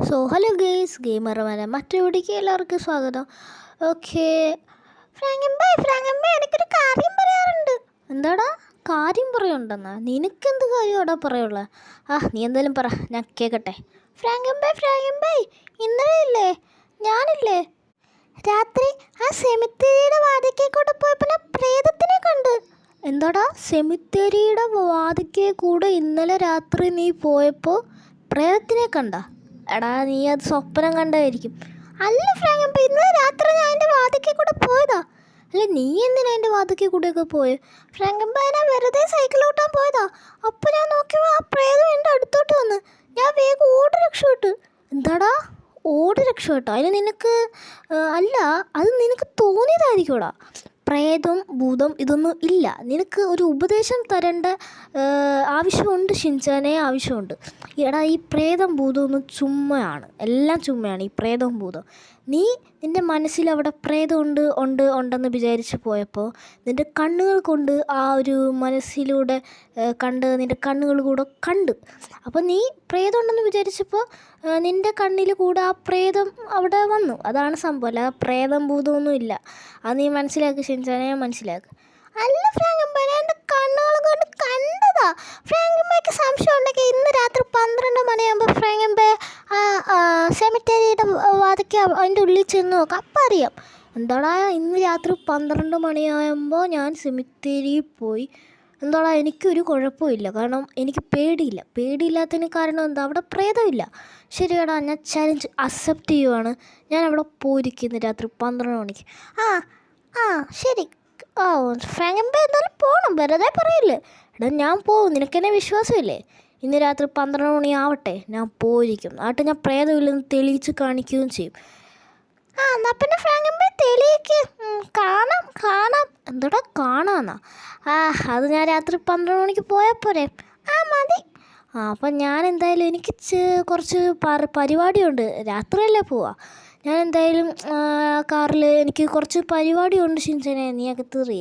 So hello guys, ഗെയിമർമാരെ മറ്റെവിടേക്ക് എല്ലാവർക്കും സ്വാഗതം. Okay, ഫ്രാങ്കമ്പേ എനിക്കൊരു കാര്യം പറയാറുണ്ട്. എന്താടാ കാര്യം പറയുണ്ടെന്നാ? നിനക്കെന്ത് കാര്യമാടാ പറയുള്ളത്? നീ എന്തായാലും പറ, ഞാൻ കേൾക്കട്ടെ. ഫ്രാങ്കമ്പേ ഇന്നലെ ഇല്ലേ, ഞാനില്ലേ രാത്രി ആ സെമിത്തേരിയുടെ വാതിക്കേ കൂടെ പോയപ്പോൾ ഞാൻ പ്രേതത്തിനെ കണ്ട്. എന്താടാ, സെമിത്തേരിയുടെ വാതിക്കേ കൂടെ ഇന്നലെ രാത്രി നീ പോയപ്പോൾ പ്രേതത്തിനെ കണ്ട? എടാ, നീ അത് സ്വപ്നം കണ്ടായിരിക്കും. അല്ല ഫ്രാങ്ക്, ഇന്നലെ രാത്രി ഞാൻ എൻ്റെ വാതിക്കൽ കൂടെ പോയതാ. അല്ല, നീ എന്തിനാ എൻ്റെ വാതിക്കൽ കൂടെയൊക്കെ പോയത്? ഫ്രാങ്ക്, ഞാൻ വെറുതെ സൈക്കിൾ ഓട്ടാൻ പോയതാ. അപ്പോൾ ഞാൻ നോക്കിയപ്പോൾ ആ പ്രേതം എൻ്റെ അടുത്തോട്ട് വന്ന്. ഞാൻ വേഗം ഓടി രക്ഷപ്പെട്ടു. എന്താടാ ഓടി രക്ഷപ്പെട്ടോ? അതിന് നിനക്ക് അല്ല, അത് നിനക്ക് തോന്നിയതായിരിക്കുമോടാ. പ്രേതം ഭൂതം ഇതൊന്നും ഇല്ല. നിനക്ക് ഒരു ഉപദേശം തരേണ്ട ആവശ്യമുണ്ട് ഷിൻചാനെ, ആവശ്യമുണ്ട്. എടാ, ഈ പ്രേതം ഭൂതമൊന്നും ചുമ്മയാണ്, എല്ലാം ചുമ്മയാണ് ഈ പ്രേതം ഭൂതം. നീ നിൻ്റെ മനസ്സിൽ അവിടെ പ്രേതം ഉണ്ടെന്ന് വിചാരിച്ച് പോയപ്പോൾ നിൻ്റെ കണ്ണുകൾ കൊണ്ട് ആ ഒരു മനസ്സിലൂടെ നിൻ്റെ കണ്ണുകൾ കൂടെ കണ്ട്. അപ്പോൾ നീ പ്രേതം ഉണ്ടെന്ന് വിചാരിച്ചപ്പോൾ നിൻ്റെ കണ്ണിൽ കൂടെ ആ പ്രേതം അവിടെ വന്നു. അതാണ് സംഭവം. അല്ല, പ്രേതം ഭൂതമൊന്നും ഇല്ല. അത് നീ മനസ്സിലാക്കി ഷിൻചാനെ, മനസ്സിലാക്കുക. അല്ല ഫ്രാങ്ക്, ഞാൻ എൻ്റെ കണ്ണുകൾ കൊണ്ട് കണ്ടതാ. ഫ്രാങ്ക് സംശയം ഉണ്ടെങ്കിൽ ഇന്ന് രാത്രി 12 മണിയാകുമ്പോൾ ഫ്രാങ്ക് സെമിത്തേരിയുടെ വാതിക്ക് അതിൻ്റെ ഉള്ളിൽ ചെന്ന് നോക്കാം, അപ്പം അറിയാം. എന്താടാ, ഇന്ന് രാത്രി 12 മണിയാകുമ്പോൾ ഞാൻ സെമിത്തേരിയിൽ പോയി. എന്താടാ, എനിക്കൊരു കുഴപ്പമില്ല. കാരണം എനിക്ക് പേടിയില്ലാത്തതിന് കാരണം എന്താ? അവിടെ പ്രേതമില്ല. ശരിയാടാ, ഞാൻ ചലഞ്ച് അക്സെപ്റ്റ് ചെയ്യുവാണ്. ഞാൻ അവിടെ പോയിരിക്കുന്നു രാത്രി 12 മണിക്ക്. ശരി. ഫ്രാങ്ക് എന്തായാലും പോകണം, വെറുതെ പറയില്ലേ. എടാ, ഞാൻ പോവും, നിനക്കെന്നെ വിശ്വാസമില്ലേ? ഇന്ന് രാത്രി 12 മണിയാവട്ടെ, ഞാൻ പോയിരിക്കും. എന്നിട്ട് ഞാൻ പ്രേതമില്ലെന്ന് തെളിയിച്ച് കാണിക്കുകയും ചെയ്യും. എന്നാൽ പിന്നെ ഫ്രാങ്ക് തെളിയിക്ക്. കാണാം. എന്തോടാ കാണാന്നാ? അത് ഞാൻ രാത്രി 12 മണിക്ക് പോയാൽ പോരെ? മതി. അപ്പം ഞാൻ എന്തായാലും എനിക്ക് കുറച്ച് പരിപാടിയുണ്ട്. രാത്രിയല്ലേ പോവാ. ഞാൻ എന്തായാലും കാറിൽ എനിക്ക് കുറച്ച് പരിപാടിയുണ്ട് ഷിൻചാനെ, നീ അകത്ത് കയറി.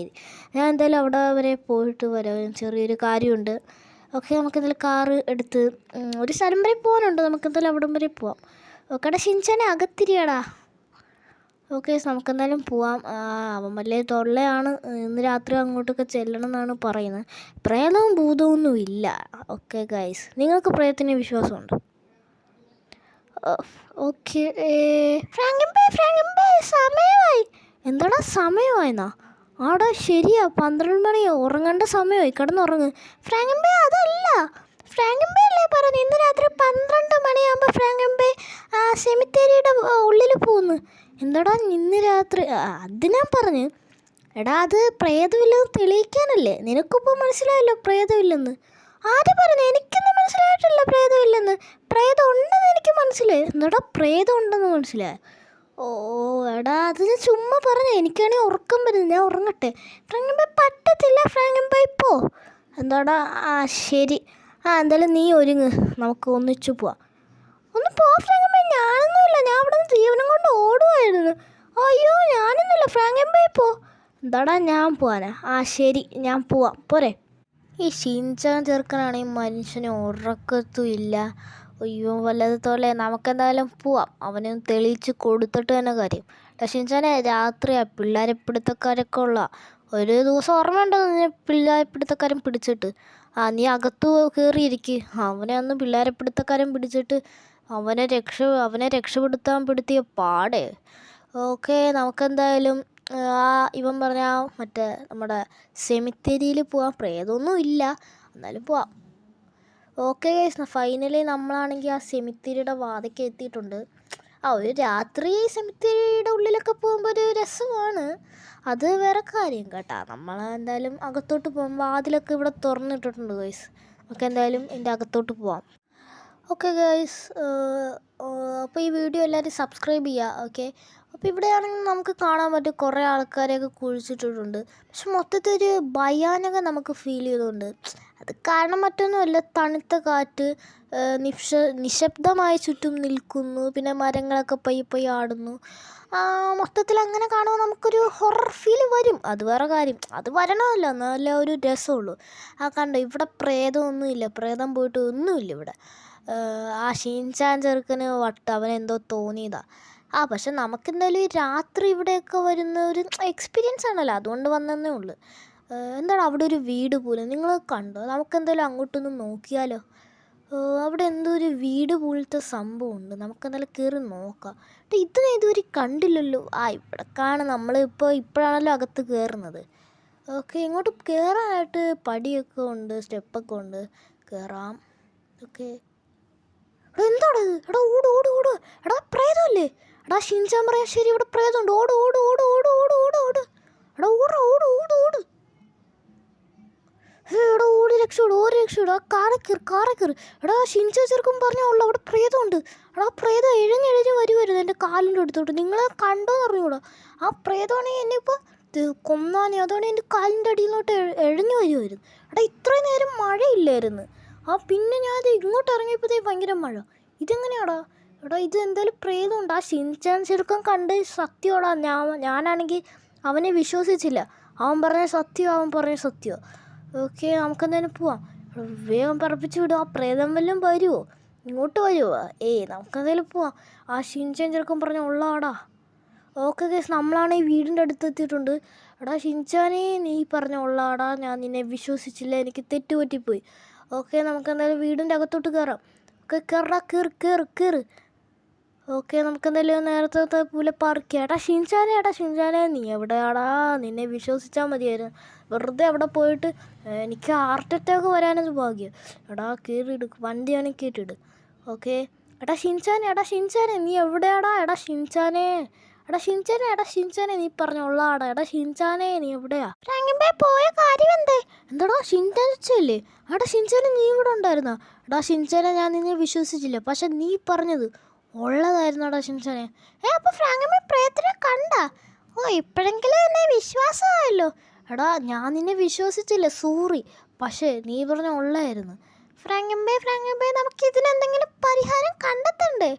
ഞാൻ എന്തായാലും അവിടെ വരെ പോയിട്ട് വരാം, ചെറിയൊരു കാര്യമുണ്ട്. ഓക്കെ, നമുക്കെന്തായാലും കാറ് എടുത്ത് ഒരു സ്ഥലം വരെ പോകാനുണ്ട്. നമുക്കെന്തായാലും അവിടം വരെ പോവാം. ഓക്കേടാ ഷിൻചാനെ, അകത്തിരിയാടാ. ഓക്കെ, നമുക്കെന്തായാലും പോവാം. അവൻ വലിയ തൊള്ളയാണ്. ഇന്ന് രാത്രി അങ്ങോട്ടൊക്കെ ചെല്ലണം എന്നാണ് പറയുന്നത്. പ്രേതവും ഭൂതമൊന്നും ഇല്ല. ഓക്കെ ഗൈസ്, നിങ്ങൾക്ക് പ്രേതത്തിന് വിശ്വാസമുണ്ടോ? ഓക്കെ, ഫ്രാങ്ക് സമയമായി. എന്താടാ സമയമായെന്നാ? ആടാ, ശരിയാ, 12 മണി, ഉറങ്ങേണ്ട സമയമായി. കിടന്നുറങ്ങ് ഫ്രാങ്ക്. അതല്ല ഫ്രാങ്ക് അല്ലേ പറഞ്ഞു ഇന്ന് രാത്രി 12 മണിയാകുമ്പോൾ ഫ്രാങ്ക് സെമിത്തേരിയുടെ ഉള്ളിൽ പോകുന്നു. എന്താടാ ഇന്ന് രാത്രി? അത് ഞാൻ പറഞ്ഞു. എടാ, അത് പ്രേതമില്ലെന്ന് തെളിയിക്കാനല്ലേ. നിനക്കിപ്പോൾ മനസ്സിലായല്ലോ പ്രേതമില്ലെന്ന്. ആര് പറഞ്ഞു? എനിക്കൊന്നും മനസ്സിലായിട്ടില്ല പ്രേതമില്ലെന്ന്. പ്രേതം ഉണ്ടെന്ന് എനിക്ക് മനസ്സിലായി. എന്താടാ, പ്രേതം ഉണ്ടെന്ന് മനസ്സിലായി? എടാ, അത് ഞാൻ ചുമ്മാ പറഞ്ഞു. എനിക്കാണെങ്കിൽ ഉറക്കം വരുന്നു, ഞാൻ ഉറങ്ങട്ടെ. ഫ്രാങ്ക് പറ്റത്തില്ല ഫ്രാങ്ക് ഇപ്പോൾ. എന്താടാ? ശരി. എന്തായാലും നീ ഒരുങ്ങ്, നമുക്ക് ഒന്നിച്ചു പോവാം. ഒന്ന് പോ ഫ്രാങ്ക്. ഞാനൊന്നുമില്ല, ഞാൻ അവിടെ നിന്ന് ജീവനം കൊണ്ട് ഓടുമായിരുന്നു. അയ്യോ, ഞാനൊന്നുമില്ല ഫ്രാങ്ക്. പോ. എന്താടാ, ഞാൻ പോവാനാ? ശരി, ഞാൻ പോവാം, പോരെ. ഈ ഷിൻചാൻ ചെറുക്കനാണെങ്കിൽ മനുഷ്യന് ഉറക്കത്തും ഇല്ല. അയ്യോ, വല്ലത് തൊല്ലേ. നമുക്കെന്തായാലും പോവാം, അവന് തെളിയിച്ച് കൊടുത്തിട്ട് തന്നെ കാര്യം. ഷിൻചാനെ, രാത്രിയാ പിള്ളേരെ പിടുത്തക്കാരൊക്കെ ഉള്ള ഒരു ദിവസം ഓർമ്മയുണ്ടോ നിന്നെ പിള്ളേരെ പിടുത്തക്കാരൻ പിടിച്ചിട്ട്? നീ അകത്ത് കയറിയിരിക്കുക. അവനെ അന്ന് പിള്ളേരെ പിടുത്തക്കാരൻ പിടിച്ചിട്ട് അവനെ രക്ഷപ്പെടുത്താൻ പെടുത്തിയ പാടേ. ഓക്കെ, നമുക്കെന്തായാലും ഇവൻ പറഞ്ഞ മറ്റേ നമ്മുടെ സെമിത്തേരിയിൽ പോവാം. പ്രേതമൊന്നും ഇല്ല, എന്നാലും പോവാം. ഓക്കെ ഗൈസ്, ഫൈനലി നമ്മളാണെങ്കിൽ ആ സെമിത്തേരിയുടെ വാതിൽക്ക് എത്തിയിട്ടുണ്ട്. ഒരു രാത്രി സെമിത്തേരിയുടെ ഉള്ളിലൊക്കെ പോകുമ്പോൾ ഒരു രസമാണ്. അത് വേറെ കാര്യം കേട്ടോ. നമ്മൾ എന്തായാലും അകത്തോട്ട് പോകാം. വാതിലൊക്കെ ഇവിടെ തുറന്നിട്ടിട്ടുണ്ട് ഗൈസ്. നമുക്ക് എന്തായാലും ഇതിൻ്റെ അകത്തോട്ട് പോവാം. ഓക്കെ ഗൈസ്, അപ്പോൾ ഈ വീഡിയോ എല്ലാവരും സബ്സ്ക്രൈബ് ചെയ്യുക. ഓക്കെ, അപ്പോൾ ഇവിടെയാണെങ്കിൽ നമുക്ക് കാണാൻ പറ്റും കുറേ ആൾക്കാരെയൊക്കെ കുഴിച്ചിട്ടിട്ടുണ്ട്. പക്ഷെ മൊത്തത്തിൽ ഒരു ഭയാനകം നമുക്ക് ഫീൽ ചെയ്തുകൊണ്ട്. അത് കാരണം മറ്റൊന്നുമല്ല, തണുത്ത കാറ്റ് നിശബ്ദമായി ചുറ്റും നിൽക്കുന്നു. പിന്നെ മരങ്ങളൊക്കെ പയ്യെ ആടുന്നു. മൊത്തത്തിൽ അങ്ങനെ കാണുമ്പോൾ നമുക്കൊരു ഹൊറർ ഫീൽ വരും. അത് വേറെ കാര്യം, അത് വരണമല്ലോ, നല്ല ഒരു രസമുള്ളൂ. കണ്ടോ, ഇവിടെ പ്രേതമൊന്നുമില്ല. പ്രേതം പോയിട്ട് ഒന്നുമില്ല ഇവിടെ. ആ ഷിൻചാൻ ചെറുക്കന് അവനെന്തോ തോന്നിയതാ. പക്ഷെ നമുക്കെന്തായാലും ഈ രാത്രി ഇവിടെയൊക്കെ വരുന്ന ഒരു എക്സ്പീരിയൻസ് ആണല്ലോ, അതുകൊണ്ട് വന്നതേ ഉള്ളൂ. എന്താണ് അവിടെ ഒരു വീട് പോലും നിങ്ങൾ കണ്ടോ? നമുക്കെന്തായാലും അങ്ങോട്ടൊന്ന് നോക്കിയാലോ? അവിടെ എന്തോ ഒരു വീട് പോലത്തെ സംഭവമുണ്ട്, നമുക്കെന്തായാലും കയറി നോക്കാം. ഇത് ഞാൻ ഇതുവരെ കണ്ടില്ലല്ലോ. ഇവിടെ കാണാം, ഇപ്പോഴാണല്ലോ അകത്ത് കയറുന്നത്. ഓക്കെ, ഇങ്ങോട്ട് കയറാനായിട്ട് പടിയൊക്കെ ഉണ്ട്, സ്റ്റെപ്പൊക്കെ ഉണ്ട്, കയറാം. ഓക്കെ, എന്താണ് എടാ, ഓട് ഓട് ഓട്. എടാ പ്രേതമല്ലേ? എടാ ഷിൻചാൻ പറയാൻ ശരി, ഇവിടെ പ്രേതമുണ്ട്. ഓട് ഓട് ഓട് ഓട് ഓട് ഓട് ഓട്. എടാ ഓട് ഓട് ഓട് ഓട്. എടാ ഓടി രക്ഷപ്പെടും. ആ കാറെ കയറി. എടാ ഷിൻചാൻ ചെറുക്കും പറഞ്ഞോളൂ അവിടെ പ്രേതമുണ്ട്. എടാ പ്രേതം എഴഞ്ഞെഴഞ്ഞ് വരുമായിരുന്നു എൻ്റെ കാലിൻ്റെ അടുത്തോട്ട്. നിങ്ങളെ കണ്ടോന്ന് അറിഞ്ഞൂടാ. ആ പ്രേതമാണെങ്കിൽ എന്നെ ഇപ്പോൾ കൊന്നാനെ, അതോടെ എൻ്റെ കാലിൻ്റെ അടിയിലോട്ട് എഴഞ്ഞു വരുമായിരുന്നു. എടാ ഇത്രയും നേരം മഴയില്ലായിരുന്നു. പിന്നെ ഞാൻ ഇങ്ങോട്ട് ഇറങ്ങിയപ്പോഴത്തേ ഭയങ്കര മഴ. ഇതെങ്ങനെയാടാ? എടാ ഇത് എന്തായാലും പ്രേതമുണ്ട്. ആ ഷിൻചാൻ ചെറുക്കം കണ്ട് സത്യമാടാ. ഞാനാണെങ്കിൽ അവനെ വിശ്വസിച്ചില്ല. അവൻ പറഞ്ഞ സത്യമോ. ഓക്കെ, നമുക്കെന്തായാലും പോവാം. വേഗം പറപ്പിച്ച് വിടും. ആ പ്രേതം വല്ലതും വരുമോ? ഇങ്ങോട്ട് വരുമോ? നമുക്കെന്തായാലും പോവാം. ആ ഷിൻചാൻ ചെറുക്കം പറഞ്ഞ ഉള്ളാടാ. ഓക്കെ ഗൈസ്, നമ്മളാണ് ഈ വീടിൻ്റെ അടുത്ത് എത്തിയിട്ടുണ്ട്. എടാ ഷിൻചാനെ, നീ പറഞ്ഞ ഉള്ളാടാ. ഞാൻ നിന്നെ വിശ്വസിച്ചില്ല, എനിക്ക് തെറ്റുപറ്റിപ്പോയി. ഓക്കെ, നമുക്കെന്തായാലും വീടിൻ്റെ അകത്തോട്ട് കയറാം. ഓക്കെ, കയറാ, കയറ്. ഓക്കെ, നമുക്കെന്തായാലും നേരത്തെ പോലെ പാർക്കുക. എടാ ഷിൻചാനെ നീ എവിടെയാടാ? നിന്നെ വിശ്വസിച്ചാൽ മതിയായിരുന്നു. വെറുതെ അവിടെ പോയിട്ട് എനിക്ക് ഹാർട്ട് അറ്റാക്ക് വരാനൊരു ഭാഗ്യം. എടാ കയറിയിട്, വണ്ടിയാണെങ്കിൽ കയറ്റിയിട്. ഓക്കെ, എടാ ഷിൻചാനെ നീ എവിടെയാടാ? എടാ ഷിൻചാനെ നീ പറഞ്ഞുള്ളാടാ. എടാ ഷിൻചാനെ നീ എവിടെയാ? പോയ കാര്യം എന്താടാ? ഷിൻചാൻ വെച്ചല്ലേ? എടാ ഷിൻചാനെ നീ ഇവിടെ ഉണ്ടായിരുന്നോ? എടാ ഷിൻചാനെ ഞാൻ നിന്നെ വിശ്വസിച്ചില്ല, പക്ഷെ നീ പറഞ്ഞത് ഉള്ളതായിരുന്നോടാ ഷിൻചാനെ. അപ്പോൾ ഫ്രാങ്കമ്മ പ്രേതത്തിനെ കണ്ടാ? ഇപ്പോഴെങ്കിലും എന്നെ വിശ്വാസമായല്ലോ. എടാ ഞാൻ നിന്നെ വിശ്വസിച്ചില്ല, സോറി. പക്ഷേ നീ പറഞ്ഞ ഉള്ളായിരുന്നു. ഫ്രാങ്കമ്പേ നമുക്ക് ഇതിനെന്തെങ്കിലും പരിഹാരം കണ്ടെത്തണ്ടേ?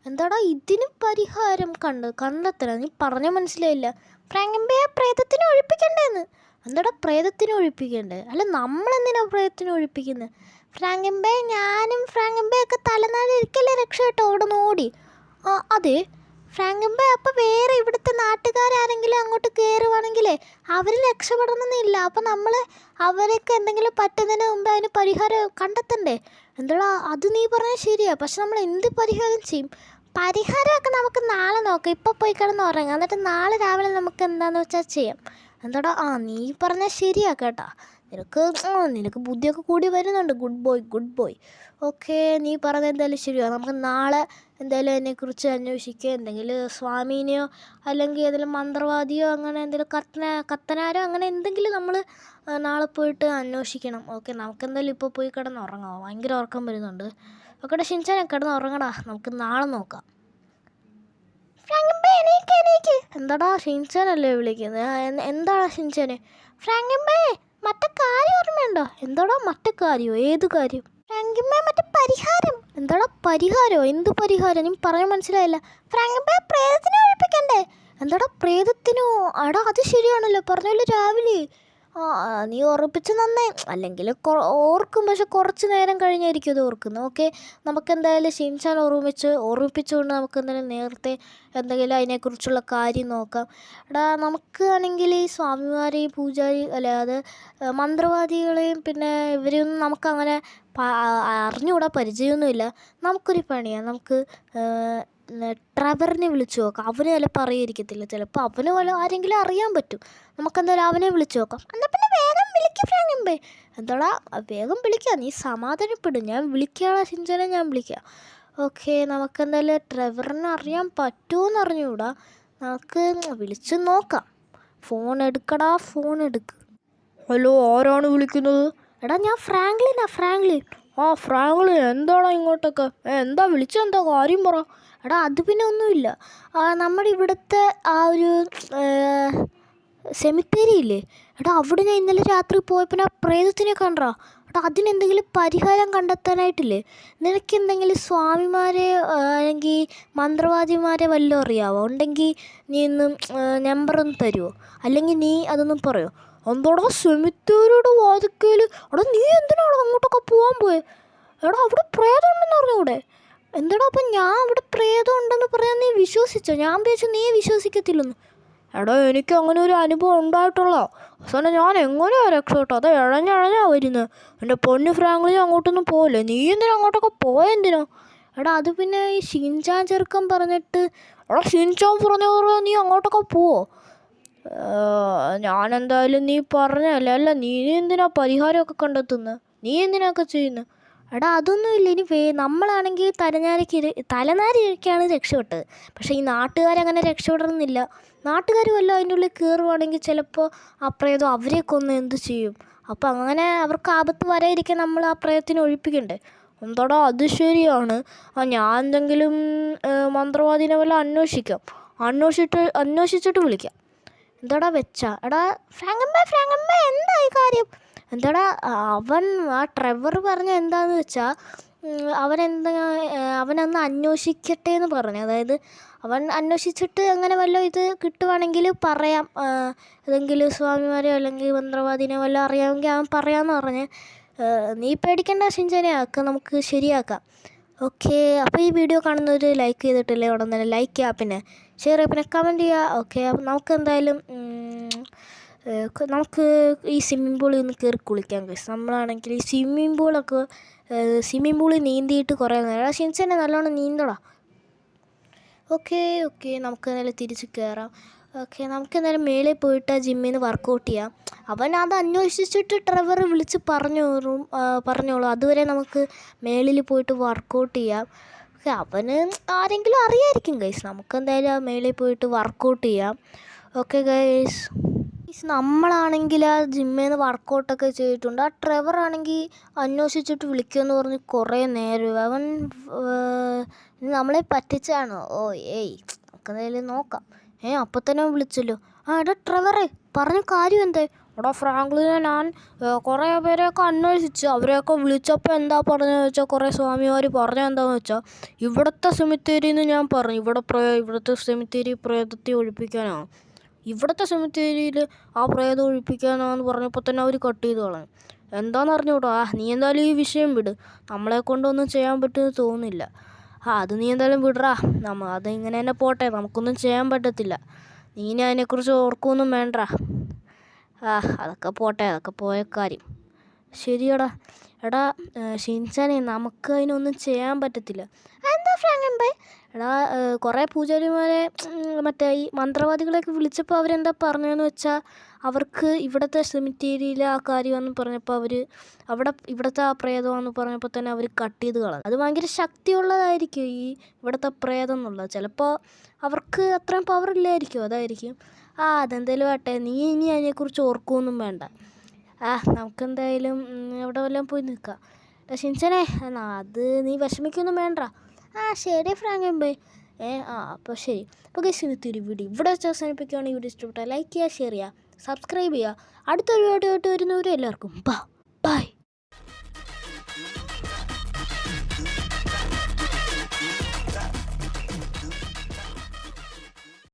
എന്താടാ ഇതിന് പരിഹാരം കണ്ടെത്തണം? നീ പറഞ്ഞ മനസ്സിലായില്ല. ഫ്രാങ്കമ്പേ പ്രേതത്തിനെ ഒഴിപ്പിക്കണ്ടേന്ന്. എന്താടാ പ്രേതത്തിനെ ഒഴിപ്പിക്കണ്ടേ? അല്ല നമ്മളെന്തിനാ പ്രേതത്തിനെ ഒഴിപ്പിക്കുന്നത്? ഫ്രാങ്കമ്പേ ഞാനും ഫ്രാങ്കമ്പയൊക്കെ തലനാളിരിക്കല്ലേ രക്ഷപ്പെട്ടോ അവിടെ ഓടി. അതെ ഫ്രാങ്കമ്പേ, അപ്പോൾ വേറെ ഇവിടുത്തെ നാട്ടുകാരെങ്കിലും അങ്ങോട്ട് കയറുവാണെങ്കിലേ അവർ രക്ഷപ്പെടണമെന്നില്ല. അപ്പം നമ്മൾ അവരൊക്കെ എന്തെങ്കിലും പറ്റുന്നതിന് മുമ്പ് അതിന് പരിഹാരം കണ്ടെത്തണ്ടേ? എന്താടാ അത് നീ പറഞ്ഞാൽ ശരിയാ, പക്ഷെ നമ്മൾ എന്ത് പരിഹാരം ചെയ്യും? പരിഹാരമൊക്കെ നമുക്ക് നാളെ നോക്കാം. ഇപ്പോൾ പോയി കിടന്ന് ഉറങ്ങാം, എന്നിട്ട് നാളെ രാവിലെ നമുക്ക് എന്താണെന്ന് വെച്ചാൽ ചെയ്യാം. എന്താടാ നീ പറഞ്ഞാൽ ശരിയാ കേട്ടാ. നിനക്ക് ബുദ്ധിയൊക്കെ കൂടി വരുന്നുണ്ട്. Good boy. ഓക്കെ, നീ പറഞ്ഞത് എന്തായാലും ശരിയാണ്. നമുക്ക് നാളെ എന്തായാലും അതിനെക്കുറിച്ച് അന്വേഷിക്കുക. എന്തെങ്കിലും സ്വാമീനെയോ അല്ലെങ്കിൽ ഏതെങ്കിലും മന്ത്രവാദിയോ അങ്ങനെ എന്തെങ്കിലും കത്തനാരോ അങ്ങനെ എന്തെങ്കിലും നമ്മൾ നാളെ പോയിട്ട് അന്വേഷിക്കണം. ഓക്കെ, നമുക്കെന്തായാലും ഇപ്പോൾ പോയി കിടന്ന് ഉറങ്ങാം. ഭയങ്കര ഉറക്കം വരുന്നുണ്ട്. ഓക്കെ ഷിൻചാനെ കിടന്ന് ഉറങ്ങടാ, നമുക്ക് നാളെ നോക്കാം. എന്താടാ ഷിൻചാനല്ലേ വിളിക്കുന്നത്? എന്താടാ ഷിൻചാനെ? ഫ്രാങ്കമ്പേ മറ്റേ കാര്യം ഓർമ്മയുണ്ടോ? എന്താടാ മറ്റേ കാര്യമോ? ഏത് കാര്യം? ഫ്രാങ്കമ്പേ മറ്റേ പരിഹാരം. എന്താടാ പരിഹാരമോ? എന്ത് പരിഹാരം? നീ പറയാൻ മനസ്സിലായില്ല. ഫ്രാങ്കമ്പേ പ്രേതത്തിനെ ഒഴിപ്പിക്കണ്ടേ? എന്താടാ പ്രേതത്തിനോ? അത് ശരിയാണല്ലോ, പറഞ്ഞല്ലോ രാവിലെ. നീ ഉറപ്പിച്ച് നന്നേ. അല്ലെങ്കിൽ ഓർക്കും, പക്ഷെ കുറച്ച് നേരം കഴിഞ്ഞായിരിക്കും അത് ഓർക്കുന്നത്. ഓക്കെ, നമുക്കെന്തായാലും ഷിൻചാൻ ഓർമ്മിപ്പിച്ചുകൊണ്ട് നമുക്കെന്തായാലും നേരത്തെ എന്തെങ്കിലും അതിനെക്കുറിച്ചുള്ള കാര്യം നോക്കാം. നമുക്ക് ആണെങ്കിൽ ഈ സ്വാമിമാരെയും അത് മന്ത്രവാദികളെയും പിന്നെ ഇവരെയൊന്നും നമുക്കങ്ങനെ അറിഞ്ഞുകൂടാ, പരിചയമൊന്നുമില്ല. നമുക്കൊരു പണിയാണ്, നമുക്ക് ട്രെവറിനെ വിളിച്ചു നോക്കാം. അവന് ചിലപ്പോൾ അറിയാതിരിക്കത്തില്ല, ചിലപ്പോൾ അവന് ആരെങ്കിലും അറിയാൻ പറ്റും. നമുക്കെന്തായാലും അവനെ വിളിച്ചു നോക്കാം. എന്നാൽ പിന്നെ വേഗം വിളിക്കുക ഫ്രാങ്കമ്പേ. എന്താടാ വേഗം വിളിക്കുക, നീ സമാധാനപ്പെടും. ഞാൻ വിളിക്കാടാ ഷിൻചാനെ, ഞാൻ വിളിക്കാം. ഓക്കെ, നമുക്കെന്തായാലും ട്രെവറിനെ അറിയാൻ പറ്റുമോയെന്ന് അറിഞ്ഞുകൂടാ. നമുക്ക് വിളിച്ച് നോക്കാം. ഫോൺ എടുക്കടാ, ഫോൺ എടുക്ക്. ഹലോ, ആരാണ് വിളിക്കുന്നത്? എടാ ഞാൻ ഫ്രാങ്ക്ലിൻ. ഫ്രാങ്ക്ലിൻ എന്താടാ ഇങ്ങോട്ടൊക്കെ? എന്താ വിളിച്ചെന്താ കാര്യം പറ. എടാ അത് പിന്നെ ഒന്നുമില്ല. നമ്മുടെ ഇവിടുത്തെ ആ ഒരു സെമിത്തേരി ഇല്ലേ എടാ, അവിടെ ഞാൻ ഇന്നലെ രാത്രി പോയപ്പോൾ ആ പ്രേതത്തിനെ കണ്ടാ. എടാ അതിനെന്തെങ്കിലും പരിഹാരം കണ്ടെത്താനായിട്ടില്ലേ? നിനക്കെന്തെങ്കിലും സ്വാമിമാരെ അല്ലെങ്കിൽ മന്ത്രവാദിമാരെ വല്ലതും അറിയാവോ? ഉണ്ടെങ്കിൽ നീ ഒന്ന് നമ്പറൊന്ന് തരുമോ? അല്ലെങ്കിൽ നീ അതൊന്നും പറയുമോ? എന്താടാ സെമിത്തേരിയുടെ വാതിക്കൽ? എടാ നീ എന്തിനാണോ അങ്ങോട്ടൊക്കെ പോകാൻ പോയത്? എടാ അവിടെ പ്രേതം ഉണ്ടെന്ന് പറഞ്ഞൂടെ? എന്താടാ അപ്പം ഞാൻ അവിടെ പ്രേതം ഉണ്ടെന്ന് പറയാൻ നീ വിശ്വസിച്ചോ? ഞാൻ വിചാരിച്ചു നീ വിശ്വസിക്കത്തില്ലെന്ന്. എടാ എനിക്ക് അങ്ങനെ ഒരു അനുഭവം ഉണ്ടായിട്ടുള്ളോ അവസാനം ഞാൻ എങ്ങനെയാണ് രക്ഷപ്പെട്ടു? അത് ഇഴഞ്ഞഴഞ്ഞാ വരുന്നത്. എൻ്റെ പൊന്നു ഫ്രാങ്ക്ലിൻ അങ്ങോട്ടൊന്നും പോവില്ലേ? നീ എന്തിനാ അങ്ങോട്ടൊക്കെ പോയെന്തിനാ? എടാ അത് പിന്നെ ഈ ഷിൻചാൻ ചെറുക്കൻ പറഞ്ഞിട്ട്. എടാ ഷിൻചാൻ പറഞ്ഞ നീ അങ്ങോട്ടൊക്കെ പോവോ? ഞാനെന്തായാലും നീ പറഞ്ഞല്ലേ. അല്ല നീ എന്തിനാ പരിഹാരമൊക്കെ കണ്ടെത്തുന്നത്? നീ എന്തിനാക്കെ ചെയ്യുന്നത്? എടാ അതൊന്നുമില്ല. ഇനി നമ്മളാണെങ്കിൽ തലനാരിഴക്കാണ് രക്ഷപ്പെട്ടത്. പക്ഷേ ഈ നാട്ടുകാരങ്ങനെ രക്ഷപ്പെടണമെന്നില്ല. നാട്ടുകാർ വല്ല അതിൻ്റെ ഉള്ളിൽ കയറുവാണെങ്കിൽ ചിലപ്പോൾ ആ പ്രേതം അവരെ കൊന്ന് എന്ത് ചെയ്യും? അപ്പം അങ്ങനെ അവർക്ക് ആപത്ത് വരാതിരിക്കാൻ നമ്മൾ ആ പ്രേതത്തിനെ ഒഴിപ്പിക്കണ്ടേ? എന്താടാ അത് ശരിയാണ്. ഞാൻ എന്തെങ്കിലും മന്ത്രവാദിനെ വല്ല അന്വേഷിച്ചിട്ട് വിളിക്കാം. എന്താടാ വെച്ചാ? എടാ ഫ്രാങ്കമ്മ എന്തായി കാര്യം? എന്താടാ ആ ട്രെവർ പറഞ്ഞ എന്താന്ന് വെച്ചാൽ അവനൊന്ന് അന്വേഷിക്കട്ടെ എന്ന് പറഞ്ഞു. അതായത് അവൻ അന്വേഷിച്ചിട്ട് അങ്ങനെ വല്ല ഇത് കിട്ടുവാണെങ്കിൽ പറയാം. ഏതെങ്കിലും സ്വാമിമാരെയോ അല്ലെങ്കിൽ മന്ത്രവാദിനെ വല്ലതും അറിയാമെങ്കിൽ അവൻ പറയാമെന്ന് പറഞ്ഞ്. നീ പേടിക്കേണ്ട ഷിൻചാനെ, നമുക്ക് ശരിയാക്കാം. ഓക്കെ, അപ്പോൾ ഈ വീഡിയോ കാണുന്നവർ ലൈക്ക് ചെയ്തിട്ടില്ലേ ഉടൻ തന്നെ ലൈക്ക് ചെയ്യുക, പിന്നെ ഷെയർ ചെയ്യുക, പിന്നെ കമൻറ്റ് ചെയ്യുക. ഓക്കെ, അപ്പോൾ നമുക്ക് എന്തായാലും നമുക്ക് ഈ സ്വിമ്മിംഗ് പൂളിൽ നിന്ന് കയറി കുളിക്കാം ഗൈസ്. നമ്മളാണെങ്കിൽ ഈ സ്വിമ്മിംഗ് പൂളിൽ നീന്തിയിട്ട് കുറേ നേരം. ഷിൻചാനെ നല്ലോണം നീന്തടാ. ഓക്കെ നമുക്ക് എന്തായാലും തിരിച്ച് കയറാം. ഓക്കെ, നമുക്ക് എന്തായാലും മേളിൽ പോയിട്ട് ആ ജിമ്മിൽ നിന്ന് വർക്കൗട്ട് ചെയ്യാം. അവൻ അത് അന്വേഷിച്ചിട്ട് ട്രെവർ വിളിച്ച് പറഞ്ഞോളൂ. അതുവരെ നമുക്ക് മേളിൽ പോയിട്ട് വർക്കൗട്ട് ചെയ്യാം. ഓക്കെ, അവന് ആരെങ്കിലും അറിയായിരിക്കും ഗൈസ്. നമുക്ക് എന്തായാലും ആ മേളിൽ പോയിട്ട് വർക്കൗട്ട് ചെയ്യാം. ഓക്കെ ഗൈസ്, നമ്മളാണെങ്കിൽ ആ ജിമ്മിൽ നിന്ന് വർക്കൗട്ടൊക്കെ ചെയ്തിട്ടുണ്ട്. ആ ട്രെവർ ആണെങ്കിൽ അന്വേഷിച്ചിട്ട് വിളിക്കുമെന്ന് പറഞ്ഞ് കുറേ നേരം അവൻ നമ്മളെ പറ്റിച്ചാണോ? നമുക്കെന്തായാലും നോക്കാം. അപ്പോൾ തന്നെ വിളിച്ചല്ലോ. എടാ ട്രെവറെ, പറഞ്ഞ കാര്യം എന്തേ? എടാ ഫ്രാങ്ക്ലിനെ ഞാൻ കുറേ പേരെയൊക്കെ അന്വേഷിച്ചു. അവരെയൊക്കെ വിളിച്ചപ്പോൾ എന്താ പറഞ്ഞതെന്ന് വെച്ചാൽ, കുറേ സ്വാമിമാർ പറഞ്ഞതെന്താണെന്ന് വെച്ചാൽ, ഇവിടുത്തെ സെമിത്തേരിയിൽ നിന്ന് ഞാൻ പറഞ്ഞു ഇവിടുത്തെ സെമിത്തേരി പ്രേതത്തെ ഒഴിപ്പിക്കാനാണ്. ഇവിടുത്തെ സെമിത്തേരിയിൽ ആ പ്രേതം ഒഴിപ്പിക്കാനാന്ന് പറഞ്ഞപ്പോൾ തന്നെ അവർ കട്ട് ചെയ്ത് കളഞ്ഞു. എന്താണെന്ന് അറിഞ്ഞൂടാ. നീ എന്തായാലും ഈ വിഷയം വിട്. നമ്മളെ കൊണ്ടൊന്നും ചെയ്യാൻ പറ്റുമെന്ന് തോന്നുന്നില്ല. അത് നീ എന്തായാലും വിടറാ. അതിങ്ങനെ തന്നെ പോട്ടെ, നമുക്കൊന്നും ചെയ്യാൻ പറ്റത്തില്ല. നീ അതിനെക്കുറിച്ച് ഓർക്കൊന്നും വേണ്ട. അതൊക്കെ പോട്ടെ, അതൊക്കെ പോയ കാര്യം. ശരിയടാ. എടാ ഷിൻചാനെ, നമുക്ക് അതിനൊന്നും ചെയ്യാൻ പറ്റത്തില്ല. എന്താ ഫ്രാങ്കൻ? എടാ കുറേ പൂജാരിമാരെ മറ്റേ ഈ മന്ത്രവാദികളെയൊക്കെ വിളിച്ചപ്പോൾ അവരെന്താ പറഞ്ഞതെന്ന് വെച്ചാൽ, അവർക്ക് ഇവിടുത്തെ സെമിത്തേരിയിലെ ആ കാര്യമെന്ന് പറഞ്ഞപ്പോൾ ഇവിടുത്തെ ആ പ്രേതമാണെന്ന് പറഞ്ഞപ്പോൾ തന്നെ അവർ കട്ട് ചെയ്ത് കളഞ്ഞു. അത് ഭയങ്കര ശക്തിയുള്ളതായിരിക്കും ഈ ഇവിടുത്തെ പ്രേതം എന്നുള്ളത്. ചിലപ്പോൾ അവർക്ക് അത്രയും പവറില്ലായിരിക്കും, അതായിരിക്കും. അതെന്തായാലും ആട്ടെ, നീ ഇനി അതിനെക്കുറിച്ച് ഓർക്കുകയൊന്നും വേണ്ട. നമുക്കെന്തായാലും എവിടെ വല്ലതും പോയി നിൽക്കാം. ഷിൻചാനെ, അത് നീ വിഷമിക്കൊന്നും വേണ്ട. ശരി ഫ്രാങ്കൻ ബൈ. അപ്പോൾ ശരി. അപ്പോൾ ഗൈസ്, ഇന്നത്തെ ഒരു വീഡിയോ ഇവിടെ വെച്ച് അവസാനിപ്പിക്കുകയാണെങ്കിൽ വീഡിയോ ഇഷ്ടപ്പെട്ടാൽ ലൈക്ക് ചെയ്യുക, ഷെയർ ചെയ്യുക, സബ്സ്ക്രൈബ് ചെയ്യുക. അടുത്തൊരു വീഡിയോ ആയിട്ട് വരുന്നവരും എല്ലാവർക്കും ബൈ.